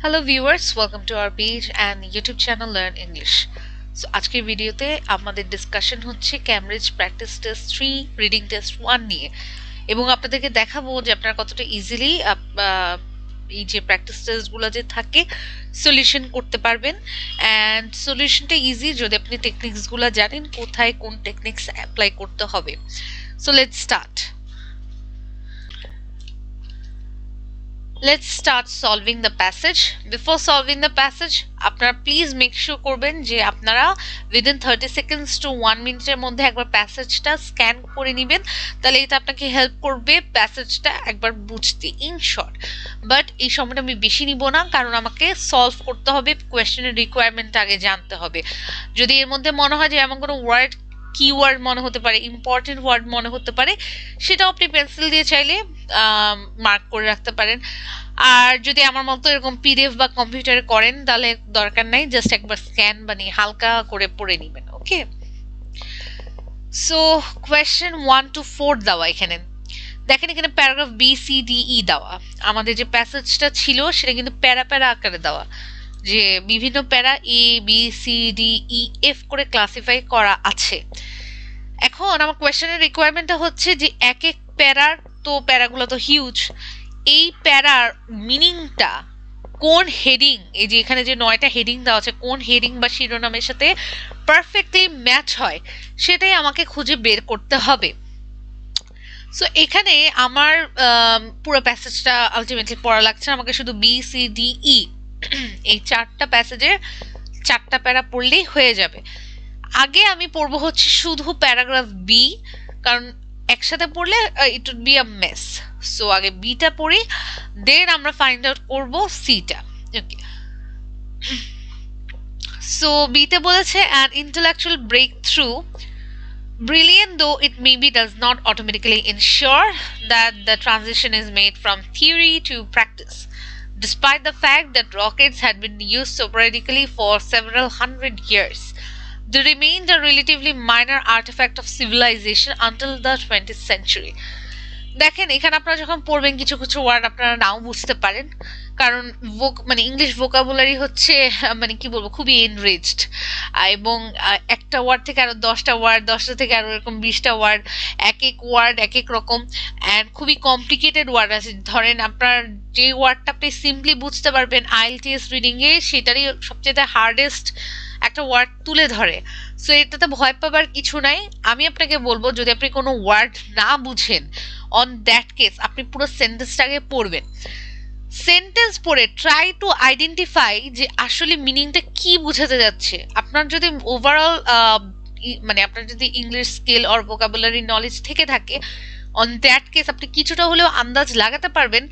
Hello viewers, welcome to our page and YouTube channel Learn English. So আজকের ভিডিওতে আমাদের discussion হচ্ছে Cambridge practice test 3 reading test 1 নিয়ে এবং আপনাদেরকে দেখাবো যে আপনারা কতটা ইজিলি এই যে প্র্যাকটিস টেস্টগুলো যে থাকে সলিউশন করতে পারবেন এন্ড সলিউশনটা ইজি যদি আপনি টেকনিক্সগুলো জানেন কোথায় কোন টেকনিক্স অ্যাপ্লাই করতে হবে। So let's start. Let's start solving the passage. Before solving the passage, আপনারা please make sure করবেন যে আপনারা within 30 seconds to 1 minute এর মধ্যে একবার প্যাসেজটা স্ক্যান করে নেবেন, তাহলে এটা আপনাকে হেল্প করবে প্যাসেজটা একবার বুঝতে ইন শর্ট। বাট এই সময়টা আমি বেশি নিব না, কারণ আমাকে সলভ করতে হবে, কোয়েশ্চেনের রিকোয়ারমেন্ট আগে জানতে হবে। যদি এর মধ্যে মনে হয় যে এমন কোনো ওয়ার্ড কিওয়ার্ড মনে হতে পারে, ইম্পর্টেন্ট ওয়ার্ড মনে হতে পারে, সেটাও আপনি পেন্সিল দিয়ে চাইলে মার্ক করে রাখতে পারেন। আর যদি আমার মতো এরকম পিডিএফ বা কম্পিউটারে করেন তাহলে দরকার নাই, জাস্ট একবার স্ক্যান বানিয়ে হালকা করে পড়ে নেবেন। ওকে, সো কোয়েশ্চেন 1 to 4 দেওয়া এখানে দেখেন, এখানে paragraph B C D E দেওয়া। আমাদের যে প্যাসেজটা ছিল সেটা কিন্তু প্যারা প্যারা আকারে দেওয়া, যে বিভিন্ন para A B C D E F করে ক্লাসিফাই করা আছে। এখন আমার কোয়েশ্চেনের রিকোয়ারমেন্টটা হচ্ছে যে এক এক প্যারার, তো প্যারাগুলো তো হিউজ, এই প্যারার মিনিংটা কোন হেডিং, এই যে এখানে যে 9টা হেডিং দেওয়া আছে, কোন হেডিং বা শিরোনামের সাথে পারফেক্টলি ম্যাচ হয় সেটাই আমাকে খুঁজে বের করতে হবে। সো এখানে আমার পুরো প্যাসেজটা আলটিমেটলি পড়া লাগছে, আমাকে শুধু বি সি ডি ই এই 4টা প্যাসেজের 4টা প্যারা পড়লেই হয়ে যাবে। আগে আমি পড়বো হচ্ছে শুধু প্যারাগ্রাফ বি, কারণ একসাথে পড়লে it would be a mess. So আগে বিটা পড়ি, দেন আমরা ফাইন্ড আউট করব সিটা। ওকে, সো বিতে বলেছে an intellectual breakthrough, brilliant though it maybe, does not automatically ensure that the transition is made from theory to practice, despite the fact that rockets had been used sporadically for several hundred years. They remained a relatively minor artifact of civilization until the 20th century. দেখেন এখানে আপনারা যখন পড়বেন কিছু কিছু word আপনারা নাও বুঝতে পারেন, কারণ মানে ইংলিশ ভোকাবুলারি হচ্ছে মানে কি বলবো খুবই এনরিচড, এবং একটা ওয়ার্ড থেকে আরো 10টা ওয়ার্ড, 10টা থেকে আরো এরকম 20টা ওয়ার্ড, এক এক ওয়ার্ড এক এক রকম অ্যান্ড খুবই কমপ্লিকেটেড ওয়ার্ড আছে। ধরেন আপনার যে ওয়ার্ডটা আপনি সিম্পলি বুঝতে পারবেন আইএলটিএস রিডিং এ, সেটারই সবচেয়ে হার্ডেস্ট একটা ওয়ার্ড তুলে ধরে। সো এটাতে ভয় পাবার কিছু নাই। আমি আপনাকে বলবো যদি আপনি কোনো ওয়ার্ড না বুঝেন, অন দ্যাট কেস আপনি পুরো সেন্টেন্সটাকে পড়বেন। সেন্টেন্স পড়ে ট্রাই টু আইডেন্টিফাই যে আসলে মিনিংটা কি বোঝাতে যাচ্ছে। আপনার যদি ওভারঅল মানে আপনার যদি English skill or vocabulary knowledge থেকে থাকে, অন দ্যাট কেস আপনি কিছুটা হলেও আন্দাজ লাগাতে পারবেন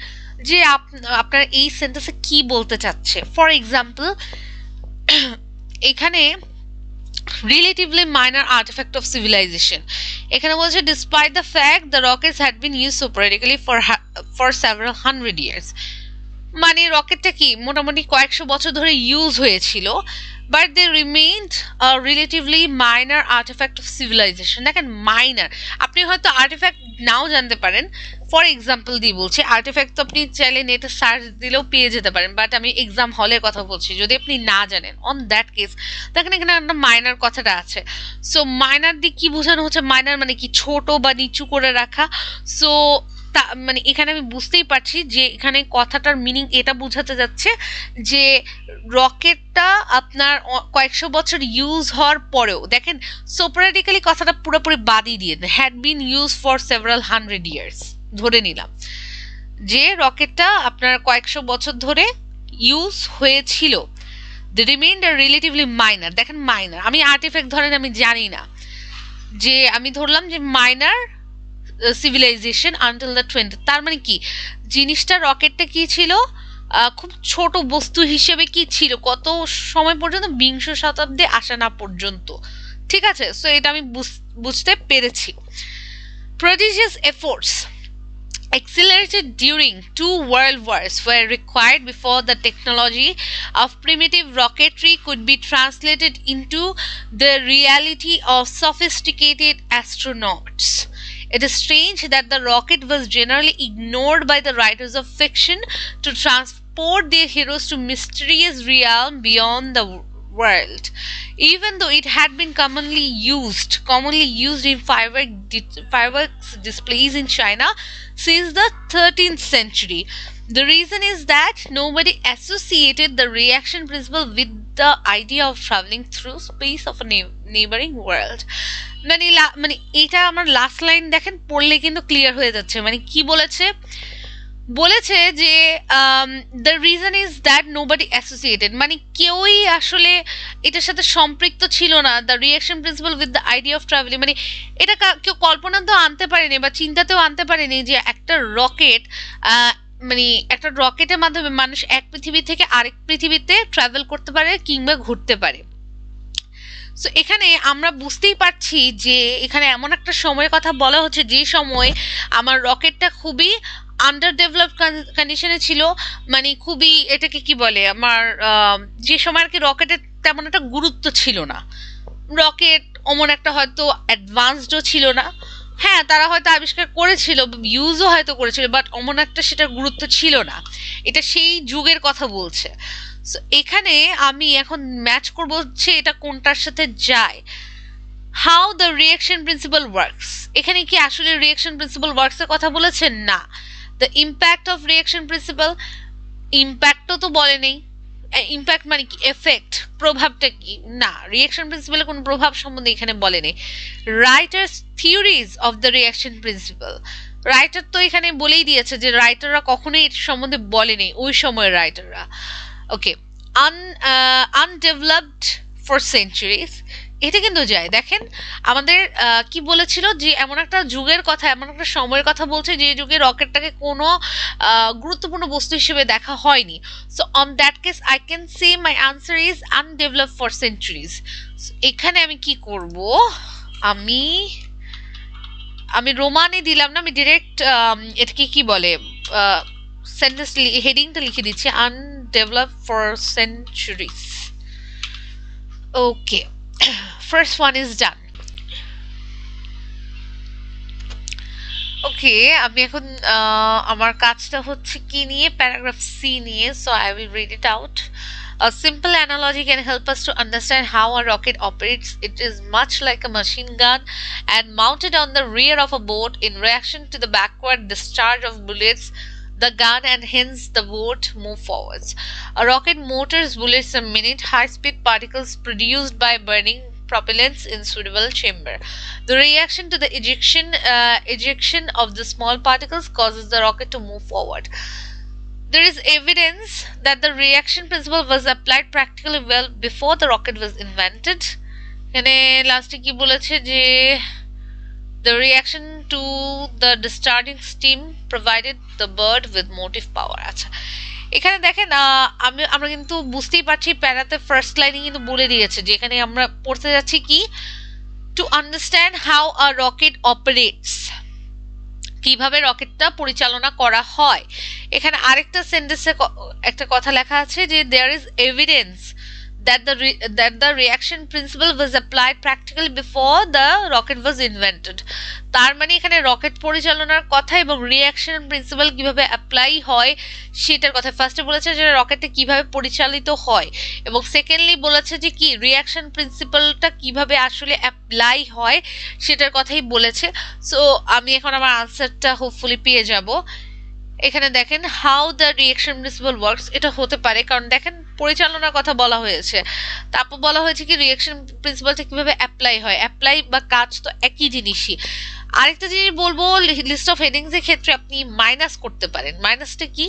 যে আপনার এই সেন্টেন্সে কি বলতে চাচ্ছে। ফর এক্সাম্পল এখানে relatively minor artifact of civilization, এখানে বলছে despite the fact the rockets had been used sporadically for several hundred years, মানে রকেটটা কি মোটামুটি কয়েকশো বছর ধরে ইউজ হয়েছিল, but they remained a relatively minor artifact of civilization. দেখেন মাইনার, আপনি হয়তো আর্টিফ্যাক্ট নাও জানতে পারেন। ফর এক্সাম্পল দিয়ে বলছি, আর্টিফ্যাক্ট তো আপনি চাইলে নেটে সার্চ দিলেও পেয়ে যেতে পারেন, বাট আমি এক্সাম হলের কথা বলছি, যদি আপনি না জানেন অন দ্যাট কেস। দেখেন এখানে একটা মাইনার কথাটা আছে। সো মাইনার দিয়ে কি বোঝানো হচ্ছে, মাইনার মানে কি ছোট বা নিচু করে রাখা। সো মানে এখানে আমি বুঝতেই পারছি যে এখানে কথাটার মিনিং এটা বোঝাতে যাচ্ছে যে রকেটটা আপনার কয়েকশো বছর ইউজ হওয়ার পরেও, দেখেন সোপারেটিক্যালি কথাটা পুরোপুরি বাদই দিয়ে had been use for several hundred years ধরে নিলাম যে রকেটটা আপনার কয়েকশো বছর ধরে ইউজ হয়েছিল। দ্য রিমেইন্ডার রিলেটিভলি মাইনার, দেখেন মাইনার, আমি আর্টিফ্যাক্ট ধরেন আমি জানি না, যে আমি ধরলাম যে মাইনার সিভিলাইজেশন আনটিল দ্য 20, তার মানে কি জিনিসটা রকেটটা কি ছিল, খুব ছোট বস্তু হিসেবে কি ছিল কত সময় পর্যন্ত, বিংশ শতাব্দী আসা না পর্যন্ত। ঠিক আছে, সো এটা আমি বুঝতে পেরেছি। prodigious efforts accelerated during 2 world wars were required before the technology of primitive rocketry could be translated into the reality of sophisticated astronauts. It is strange that the rocket was generally ignored by the writers of fiction to transport their heroes to mysterious realm beyond the world, even though it had been commonly used in fireworks displays in China since the 13th century. The reason is that nobody associated the reaction principle with the idea of traveling through space of a neighboring world. মানে এটা আমার last line দেখেন, পড়লে কিন্তু clear হয়ে যাচ্ছে মানে কি বলেছে। বলেছে যে the reason is that nobody associated, মানে কেউই আসলে এটার সাথে সম্পৃক্ত ছিল না, the reaction principal with the idea of travelling, মানে এটা কেউ কল্পনাতেও আনতে পারেনি বা চিন্তাতেও আনতে পারেনি যে একটা রকেট মানে একটা রকেটের মাধ্যমে মানুষ এক পৃথিবী থেকে আরেক পৃথিবীতে ট্রাভেল করতে পারে কিংবা ঘুরতে পারে। সো এখানে আমরা বুঝতেই পারছি যে এখানে এমন একটা সময়ের কথা বলা হচ্ছে যে সময় আমার রকেটটা খুবই আন্ডার ডেভেলপ কন্ডিশনে ছিল, মানে খুবই এটাকে কি বলে আমার যে সময় আর কি রকেটের তেমন একটা গুরুত্ব ছিল না, রকেট অমন একটা হয়তো অ্যাডভান্সডও ছিল না। হ্যাঁ, তারা হয়তো আবিষ্কার করেছিল, ইউজও হয়তো করেছিল, বাট অমন একটা সেটার গুরুত্ব ছিল না। এটা সেই যুগের কথা বলছে। সো এখানে আমি এখন ম্যাচ করবো হচ্ছে এটা কোনটার সাথে যায়, how the reaction principle works. এখানে কি আসলে রিয়াকশন প্রিন্সিপাল ওয়ার্কস এর কথা বলেছেন? না। The impact of reaction principle, ইম্প্যাক্টও তো বলে নেই। ইম্প্যাক্ট মানে কি, এফেক্ট, প্রভাবটা কি? না, রিয়াকশন প্রিন্সিপালের কোনো প্রভাব সম্বন্ধে এখানে বলে নেই। Writer's theories of the reaction principle, writer তো এখানে বলেই দিয়েছে যে রাইটাররা কখনোই এর সম্বন্ধে বলেনি ওই সময়ের রাইটাররা। ওকে, আনডেভেলপড ফর সেঞ্চুরিজ, এটা কিন্তু যায়। দেখেন আমাদের কি বলেছিল যে এমন একটা যুগের কথা, এমন একটা সময়ের কথা বলছে যে যুগে রকেটটাকে কোনো গুরুত্বপূর্ণ বস্তু হিসেবে দেখা হয়নি। So on that case I can say my answer is undeveloped for centuries. এখানে আমি কি করব, আমি রোমানে দিলাম না, আমি ডিরেক্ট এটাকে কি বলে সেন্টেন্স হেডিংটা লিখে দিচ্ছি, undeveloped for centuries. Okay, first one is done. ওকে, আমি এখন আমার কাজটা হচ্ছে কি নিয়ে, প্যারাগ্রাফ সি নিয়ে। So I will read it out. A simple analogy can help us to understand how a rocket operates. It is much like a machine gun and mounted on the rear of a boat. In reaction to the backward discharge of bullets, the gun and hence the boat move forwards. A rocket motor's bullets a minute, high-speed particles produced by burning propellants in suitable chamber. The reaction to the ejection of the small particles causes the rocket to move forward. There is evidence that the reaction principle was applied practically well before the rocket was invented. এখানে লাস্টে কি বলেছে যে the reaction to the discharging steam provided the bird with motive power. আচ্ছা, এখানে দেখেন আমরা কিন্তু বুঝতেই পারছি প্যারাতে ফার্স্ট লাইনে কিন্তু বলে দিয়েছে যে এখানে আমরা পড়তে যাচ্ছি কি, to understand how a rocket operates, কিভাবে রকেটটা পরিচালনা করা হয়। এখানে আরেকটা সেন্টেন্সে একটা কথা লেখা আছে যে there is evidence that the reaction principle was applied practically before the rocket was invented. তার মানে এখানে রকেট পরিচালনার কথা এবং রিঅ্যাকশন প্রিন্সিপাল কিভাবে অ্যাপ্লাই হয় সেটার কথা। ফার্স্টে বলেছে যে রকেটটা কিভাবে পরিচালিত হয় এবং সেকেন্ডলি বলেছে যে কি রিঅ্যাকশন প্রিন্সিপালটা কিভাবে আসলে অ্যাপ্লাই হয় সেটার কথাই বলেছে। সো আমি এখন আমার আনসারটা হোপফুলি পেয়ে যাব। এখানে দেখেন how the reaction principal works, এটা হতে পারে কারণ দেখেন পরিচালনার কথা বলা হয়েছে, তারপর বলা হয়েছে কি রিঅ্যাকশন প্রিন্সিপালটা কিভাবে অ্যাপ্লাই হয়, অ্যাপ্লাই বা কাজ তো একই জিনিসই। আরেকটা জিনিস বলবো, লিস্ট অফ হেডিংস এর ক্ষেত্রে আপনি মাইনাস করতে পারেন। মাইনাসটা কি,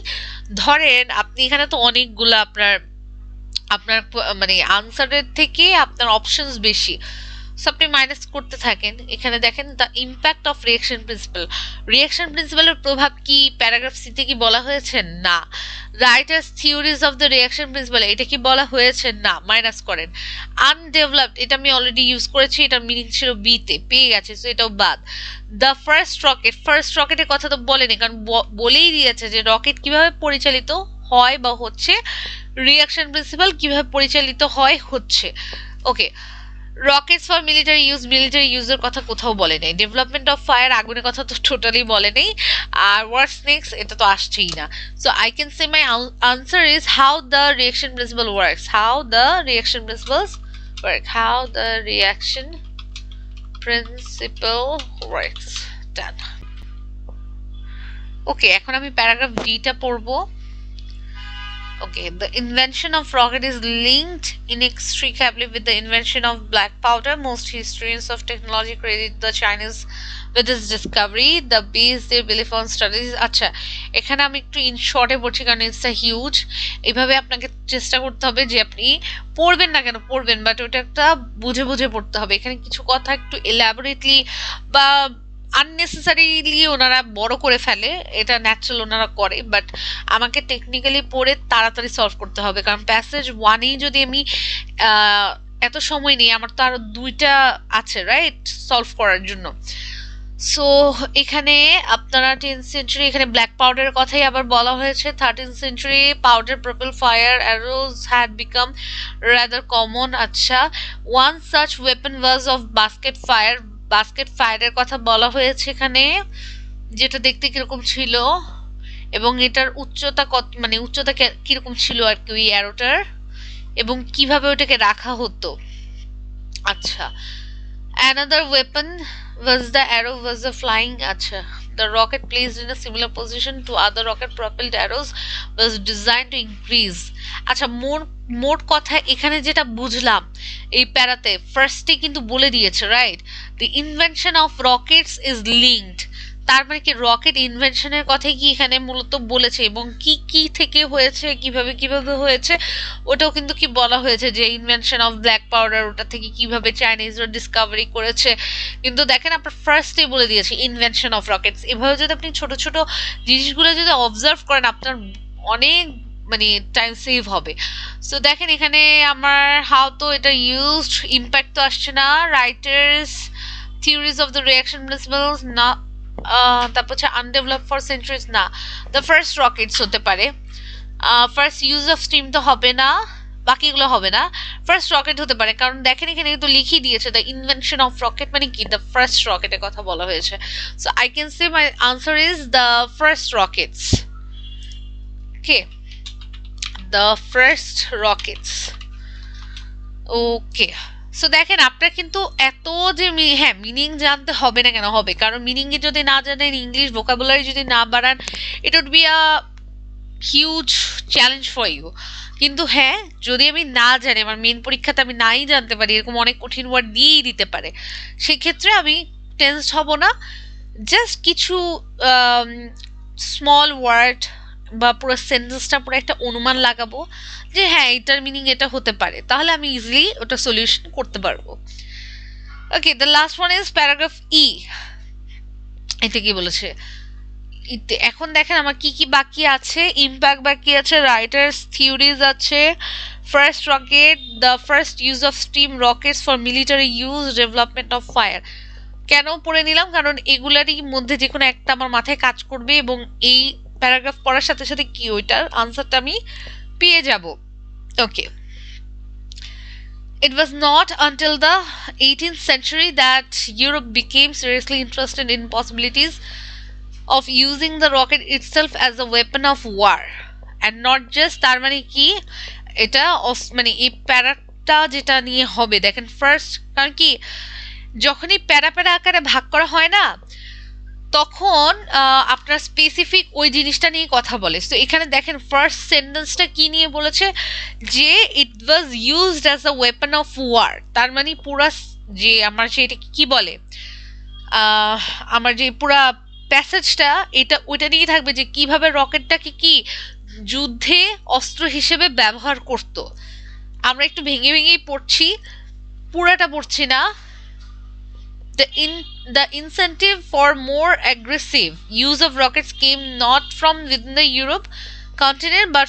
ধরেন আপনি এখানে তো অনেকগুলো আপনার মানে আনসারের থেকে আপনার অপশনস বেশি, সো আপনি মাইনাস করতে থাকেন। এখানে দেখেন the impact of reaction principle, reaction প্রিন্সিপালের প্রভাব কি প্যারাগ্রাফ সিতে কি বলা হয়েছে? না। Writer's theories of the reaction principle, এটা কি বলা হয়েছে? না, মাইনাস করেন। আনডেভেলপড, এটা আমি অলরেডি ইউজ করেছি, এটার মিনিং ছিল বিতে, পেয়ে গেছে, সো এটাও বাদ। দ্য ফার্স্ট রকেটের কথা তো বলেনি কারণ বলেই দিয়েছে যে রকেট কিভাবে পরিচালিত হয় বা হচ্ছে, রিঅ্যাকশন প্রিন্সিপাল কিভাবে পরিচালিত হয় হচ্ছে। ওকে, রকেটস ফর মিলিটারি ইউজের কথা কোথাও বলে নেই, ডেভেলপমেন্ট অফ ফায়ার আগুনের কথা তো টোটালি বলে নেই, আর হোয়াটস নেক্সট এটা তো আসছেই না। So I can say my answer is how the reaction principle works, how the reaction principles work, how the reaction principle works. Done. Okay, এখন আমি প্যারাগ্রাফ ডিটা পড়বো। Okay, the invention of rocket is linked inextricably with the invention of black powder. Most historians of technology credit the Chinese with its discovery. The base their belief on studies. আচ্ছা, এখানে আমি একটু in শর্টে পড়ছি কারণ it's a huge. এইভাবে আপনাকে চেষ্টা করতে হবে যে আপনি পড়বেন না কেন পড়বেন, বাট ওটা একটা বুঝে বুঝে পড়তে হবে। এখানে কিছু কথা একটু এলাবোরেটলি বা আননেসেসারিলি ওনারা বড় করে ফেলে, এটা ন্যাচারাল ওনারা করে, বাট আমাকে টেকনিক্যালি পড়ে তাড়াতাড়ি সলভ করতে হবে, কারণ প্যাসেজ ওয়ানেই যদি আমি এত সময় নেই, আমার তো আরো দুইটা আছে রাইট সলভ করার জন্য। সো এখানে আপনারা 10th century, এখানে ব্ল্যাক পাউডারের কথাই আবার বলা হয়েছে। 13th century powder propelled fire arrows had become rather common. আচ্ছা, one such weapon was of basket ফায়ারের কথা বলা হয়েছে এখানে, যেটা দেখতে কিরকম ছিল এবং এটার উচ্চতা কত, মানে উচ্চতা কিরকম ছিল আর কি ওই অ্যারোটার, এবং কিভাবে ওটাকে রাখা হতো। আচ্ছা, another weapon was the arrow was a flying. আচ্ছা, the rocket placed in a similar position to other rocket propelled arrows was designed to increase. আচ্ছা, মোট কথা এখানে যেটা বুঝলাম এই প্যারাতে ফার্স্টে কিন্তু বলে দিয়েছে right, the invention of rockets is linked, তার মানে কি রকেট ইনভেনশনের কথাই কি এখানে মূলত বলেছে, এবং কি কি থেকে হয়েছে, কিভাবে কিভাবে হয়েছে ওটাও কিন্তু কি বলা হয়েছে, যে ইনভেনশন অফ ব্ল্যাক পাউডার ওটা থেকে কিভাবে চাইনিজরা ডিসকভারি করেছে। কিন্তু দেখেন আপনার ফার্স্টে বলে দিয়েছে ইনভেনশন অফ রকেটস। এভাবে যদি আপনি ছোট ছোট জিনিসগুলো যদি অবজার্ভ করেন আপনার অনেক মানে টাইম সেভ হবে। সো দেখেন এখানে আমার হাউ তো এটা ইউজড, ইম্প্যাক্ট তো আসছে না, writer's theories of the reaction principles না, তারপর হচ্ছে আনডেভেলপ ফর সেঞ্চুরিজ না, দ্য ফার্স্ট রকেটস হতে পারে, ফার্স্ট ইউজ অফ স্টিম তো হবে না, বাকিগুলো হবে না, ফার্স্ট রকেট হতে পারে, কারণ দেখেন এখানে কিন্তু লিখিয়ে দিয়েছে দ্য ইনভেনশন অফ রকেট মানে কি দ্য ফার্স্ট রকেটের কথা বলা হয়েছে। So I can say my answer is the first Rockets. Okay, the first Rockets. Okay, so দেখেন আপনার কিন্তু এত যে হ্যাঁ মিনিং জানতে হবে না কেন, হবে, কারণ মিনিং যদি না জানেন, ইংলিশ ভোকাবুলারি যদি না বাড়ান, it would be a huge challenge for you. কিন্তু হ্যাঁ যদি আমি না জানি, আমার মেন পরীক্ষাতে আমি নাই জানতে পারি, এরকম অনেক কঠিন ওয়ার্ড দিয়েই দিতে পারে, সেক্ষেত্রে আমি টেন্সড হব না, জাস্ট কিছু স্মল ওয়ার্ড বা পুরো সেন্টেন্সটা পুরো একটা অনুমান লাগাবো যে হ্যাঁ এটার মিনিং এটা হতে পারে, তাহলে আমি ইজিলি ওটা সলিউশন করতে পারবো। Okay, the last one is paragraph E. এটা কি বলেছে এখন দেখেন আমার কি কি বাকি আছে, ইম্প্যাক্ট বাকি আছে, রাইটার্স থিওরিজ আছে, first rocket, the first use of steam Rockets for military use, development of fire. কেন পড়ে নিলাম, কারণ এগুলারই মধ্যে যে কোনো একটা আমার মাথায় কাজ করবে এবং এই প্যারাগ্রাফ পড়ার সাথে সাথে কি ওইটার আনসারটা আমি পেয়ে যাব। ওকে, it was not until the 18th century that Europe became seriously interested in possibilities of using the rocket itself as a weapon of war and not just, তার মানে কি এটা মানে এই প্যারাটা যেটা নিয়ে হবে দেখেন ফার্স্ট, কারণ কি যখনই প্যারা প্যারা আকারে ভাগ করা হয় না তখন আপনার স্পেসিফিক ওই জিনিসটা নিয়ে কথা বলে। তো এখানে দেখেন ফার্স্ট সেন্টেন্সটা কি নিয়ে বলেছে, যে it was used as a weapon of war, তার মানে পুরা যে আমার যে এটা কি বলে আমার যে পুরা প্যাসেজটা এটা ওইটা নিয়ে থাকবে যে কিভাবে রকেটটাকে কি যুদ্ধে অস্ত্র হিসেবে ব্যবহার করত। আমরা একটু ভেঙে ভেঙেই পড়ছি, পুরাটা পড়ছি না। The incentive for more aggressive use of rockets came not from within the Europe continent but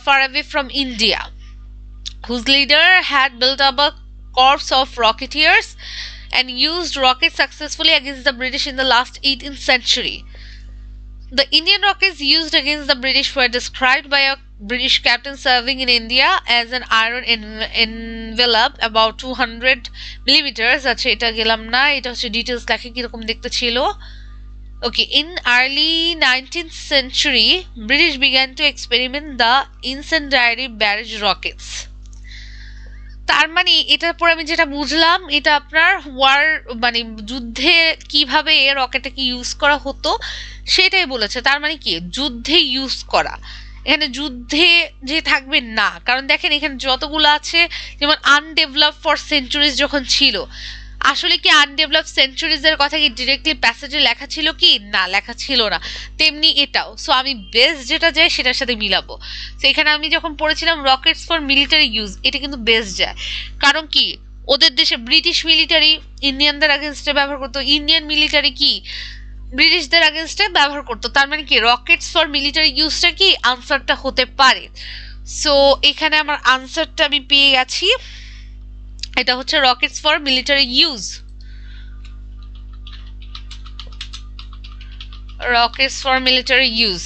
far away from India, whose leader had built up a corps of rocketeers and used rockets successfully against the British in the last 18th century. The Indian rockets used against the British were described by a British captain serving in India as an iron envelope about 200 millimeters. আচ্ছা এটা গেলাম না, এটা হচ্ছে details লেখা কিরকম দেখতে ছিল। Okay, in early 19th century, British began to experiment the incendiary barrage rockets. তার মানে এটার পর আমি যেটা বুঝলাম, এটা আপনার ওয়ার মানে যুদ্ধে কিভাবে এই রকেটটাকে ইউজ করা হতো সেটাই বলেছে। তার মানে কি যুদ্ধে ইউজ করা, এখানে যুদ্ধে যে থাকবে না, কারণ দেখেন এখানে যতগুলো আছে, যেমন আনডেভেলপ ফর সেঞ্চুরিজ যখন ছিল, আসলে কি আনডেভেলপ সেঞ্চুরিজের কথা কি ডিরেক্টলি প্যাসেজে লেখা ছিল কি? না, লেখা ছিল না। তেমনি এটাও। সো আমি বেস যেটা যায় সেটার সাথে মিলাবো। তো এখানে আমি যখন পড়েছিলাম রকেটস ফর মিলিটারি ইউজ, এটা কিন্তু বেস যায়। কারণ কি ওদের দেশে ব্রিটিশ মিলিটারি ইন্ডিয়ানদের আগেনস্টে ব্যবহার করতো, ইন্ডিয়ান মিলিটারি কি ব্রিটিশদের আগেনস্টে ব্যবহার করতো। তার মানে কি রকেটস ফর মিলিটারি ইউজটা কি আনসারটা হতে পারে। সো এখানে আমার আনসারটা আমি পেয়ে গেছি, এটা হচ্ছে Rockets for military use. Rockets for military use.